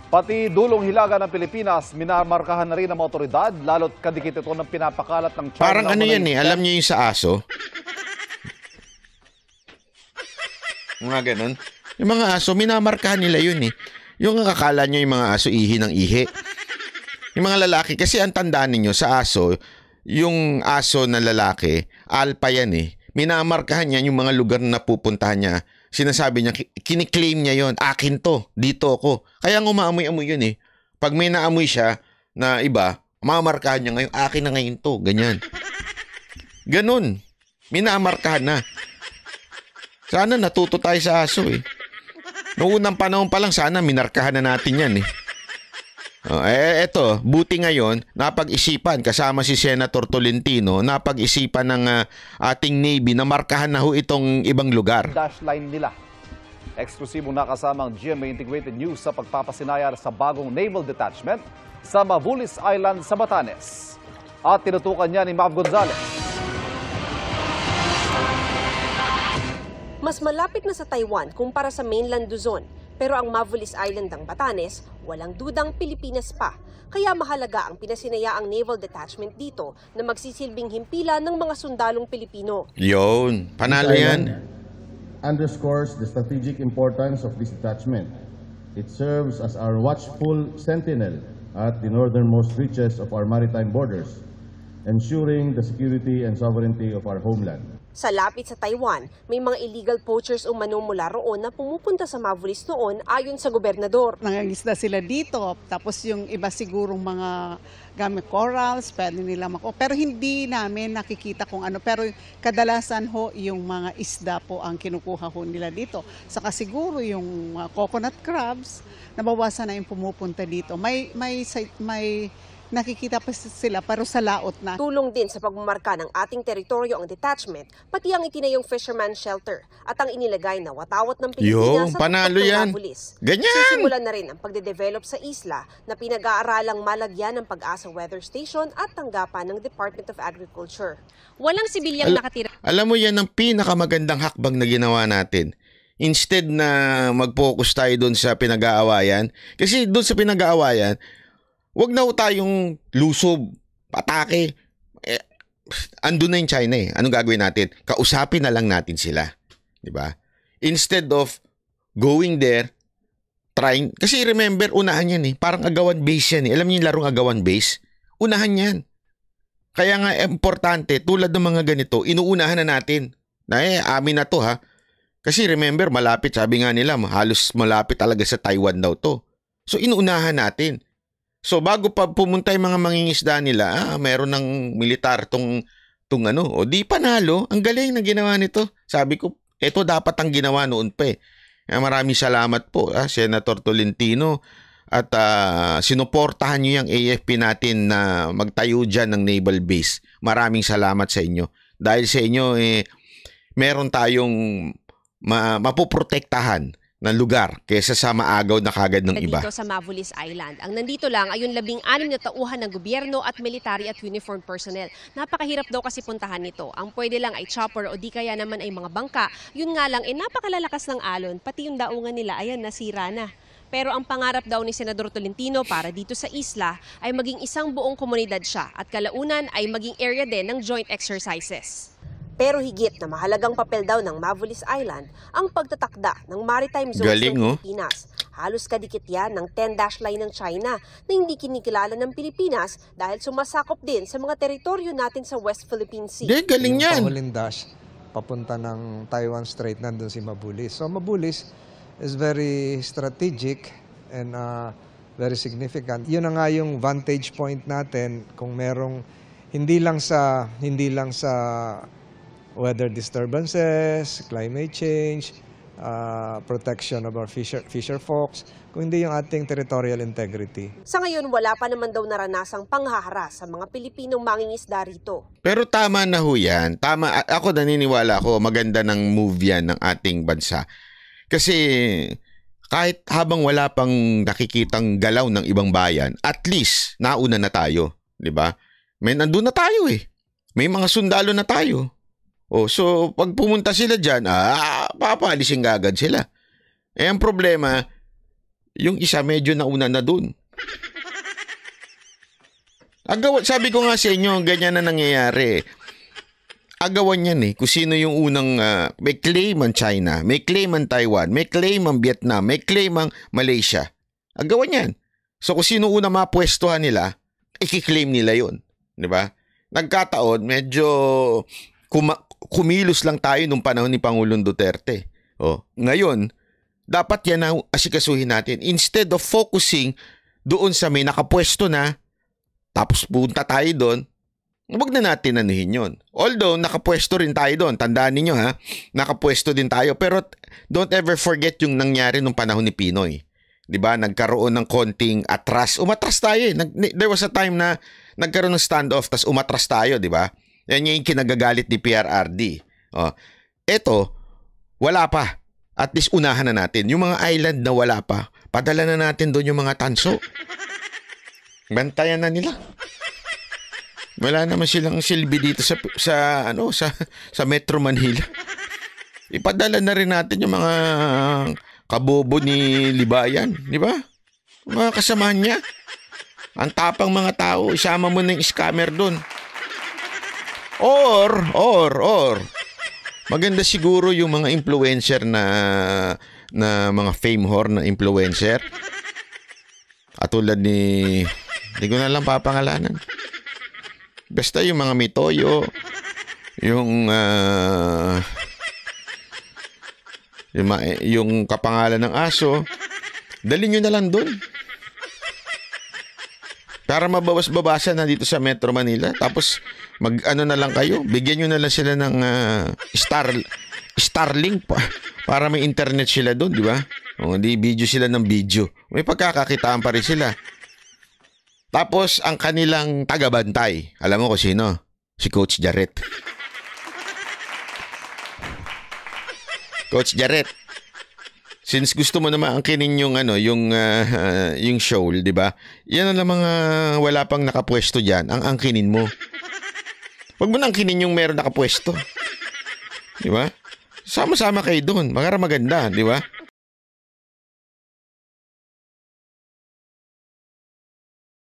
Pati dulong hilaga ng Pilipinas, minamarkahan na rin ng mga otoridad, lalo't kadikit ito ng pinapakalat ng China. Parang ano yan eh, alam niyo yung sa aso? Mga ganun. Yung mga aso, minamarkahan nila yun eh. Yung akala nyo yung mga aso, ihi ng ihi. Yung mga lalaki, kasi ang tandaan ninyo sa aso, yung aso na lalaki, alpha yan eh. Minamarkahan niya yung mga lugar na pupuntahan niya. Sinasabi niya, kiniklaim niya yon, akin to, dito ako. Kaya umaamoy-amoy yun eh. Pag may naamoy siya na iba, mamarkahan niya ngayon, akin na ngayon to, ganyan. Ganun. Minamarkahan na. Sana natuto tayo sa aso eh. Noong unang panahon pa lang, sana minarkahan na natin yan eh. Eto, buti ngayon, napag-isipan, kasama si Senator Tolentino, napag-isipan ng ating Navy na markahan na ho itong ibang lugar. Dash line nila. Eksklusibong nakasamang GMA Integrated News sa pagpapasinayar sa bagong naval detachment sa Mavulis Island sa Batanes. At tinutukan niya ni Mav Gonzalez. Mas malapit na sa Taiwan kumpara sa mainland Luzon. Pero ang Mavulis Island ng Batanes, walang dudang Pilipinas pa. Kaya mahalaga ang pinasinayaang naval detachment dito na magsisilbing himpilan ng mga sundalong Pilipino. Yun, panalo yan. Underscores the strategic importance of this detachment. It serves as our watchful sentinel at the northernmost reaches of our maritime borders, ensuring the security and sovereignty of our homeland. Sa lapit sa Taiwan, may mga illegal poachers umano mula roon na pumupunta sa Mavulis noon ayon sa gobernador. Nangangisda sila dito, tapos yung iba sigurong mga gamit corals, pwede nila pero hindi namin nakikita kung ano. Pero kadalasan ho, yung mga isda po ang kinukuha ho nila dito. Saka siguro yung coconut crabs, nabawasan na yung pumupunta dito. May nakikita pa sila pero sa laot na. Tulong din sa pagmamarka ng ating teritoryo ang detachment, pati ang itinayong fisherman shelter at ang inilagay na watawat ng Pilipinas sa panalo yan. Mavulis. Ganyan! Sisimulan na rin ang pagde-develop sa isla na pinag-aaralang malagyan ng Pag-asa Weather Station at tanggapan ng Department of Agriculture. Walang sibilyang nakatira. Alam mo yan ang pinakamagandang hakbang na ginawa natin. Instead na mag-focus tayo doon sa pinag-aawayan, kasi doon sa pinag-aawayan, wag na tayong lusob, atake. Andun na yung China eh. Anong gagawin natin? Kausapin na lang natin sila. Diba? Instead of going there, trying. Kasi remember, unahan yan eh. Parang agawan base yan eh. Alam niyo yung larong agawan base? Unahan yan. Kaya nga importante, tulad ng mga ganito, inuunahan na natin. Amin na to ha. Kasi remember, malapit, sabi nga nila, halos malapit talaga sa Taiwan daw to. So inuunahan natin. So bago pa pumunta yung mga mangingisda nila, meron ng militar tong ano, o di panalo, ang galing na ginawa nito. Sabi ko, ito dapat ang ginawa noon pa eh. Maraming salamat po, Senator Tolentino, at sinuportahan niyo yung AFP natin na magtayo dyan ng naval base. Maraming salamat sa inyo. Dahil sa inyo, meron tayong mapoprotektahan ng lugar kaysa sa maagaw na kagad ng iba. Dito sa Mavulis Island. Ang nandito lang ay yung 16 na tauhan ng gobyerno at military at uniformed personnel. Napakahirap daw kasi puntahan nito. Ang pwede lang ay chopper o di kaya naman ay mga bangka. Yun nga lang, napakalalakas ng alon. Pati yung daungan nila, ayan, nasira na. Pero ang pangarap daw ni Senador Tolentino para dito sa isla ay maging isang buong komunidad siya at kalaunan ay maging area din ng joint exercises. Pero higit na mahalagang papel daw ng Mavulis Island ang pagtatakda ng maritime zone ng Pilipinas. Halos kadikit yan ng 10-dash line ng China na hindi kinikilala ng Pilipinas dahil sumasakop din sa mga teritoryo natin sa West Philippine Sea. Galing yan! Yung panghuling dash, papunta ng Taiwan Strait, nandun si Mabulis. So Mabulis is very strategic and very significant. Yun na nga yung vantage point natin kung merong hindi lang sa weather disturbances, climate change, protection of our fisher folks, kung hindi yung ating territorial integrity. Sa ngayon, wala pa naman daw naranasang panghaharas sa mga Pilipinong mangingisda rito. Pero tama na ho yan. Tama. Ako naniniwala ako, maganda ng move yan ng ating bansa. Kasi kahit habang wala pang nakikitang galaw ng ibang bayan, at least nauna na tayo. Diba? May nandun na tayo eh. May mga sundalo na tayo. So pag pumunta sila dyan, papaalisin agad sila. Ang problema, Yung isa medyo nauna na dun. Sabi ko nga sa inyo, ganyan na nangyayari. Agawan yan kung sino yung unang may claim ang China, may claim ang Taiwan, may claim ang Vietnam, may claim ang Malaysia. Agawan yan. So kung sino unang mapwestuhan nila, i-claim nila yun. Di ba? Nagkataon, medyo kumilos lang tayo nung panahon ni Pangulong Duterte. Ngayon, dapat yan ang asikasuhin natin. Instead of focusing doon sa may nakapwesto na, tapos punta tayo doon, huwag na natin anuhin yun. Although, nakapwesto rin tayo doon. Tandaan ninyo nakapwesto din tayo. Pero don't ever forget yung nangyari nung panahon ni Pinoy. Diba? Nagkaroon ng konting atras. Umatras tayo There was a time na nagkaroon ng standoff, tas umatras tayo, diba? Yan yung kinagagalit ni PRRD. Eto, wala pa. At least unahan na natin. Yung mga island na wala pa, padala na natin doon yung mga tanso. Bantayan na nila. Wala naman silang silbi dito sa Metro Manila. Ipadala na rin natin yung mga kabobo ni Libayan, di ba? Mga kasamahan niya. Ang tapang mga tao, isama mo na yung scammer doon. Or maganda siguro yung mga influencer na mga fame whore na influencer. Katulad ni hindi ko na lang papangalanan. Basta yung mga mitoyo, yung kapangalan ng aso, dali nyo na lang doon. Para mabawas-babasan na dito sa Metro Manila. Tapos na lang kayo, bigyan nyo na lang sila ng Starlink para may internet sila doon, di ba? Hindi video sila ng video. May pagkakakitaan pa rin sila. Tapos, ang kanilang tagabantay, alam mo kung sino? Si Coach Jarrett. Coach Jarrett, since gusto mo naman angkinin yung show, di ba? Yan ang mga wala pang nakapwesto dyan, ang angkinin mo. Huwag mo na angkinin yung meron nakapwesto. Di ba? Sama-sama kayo doon, maganda, di ba?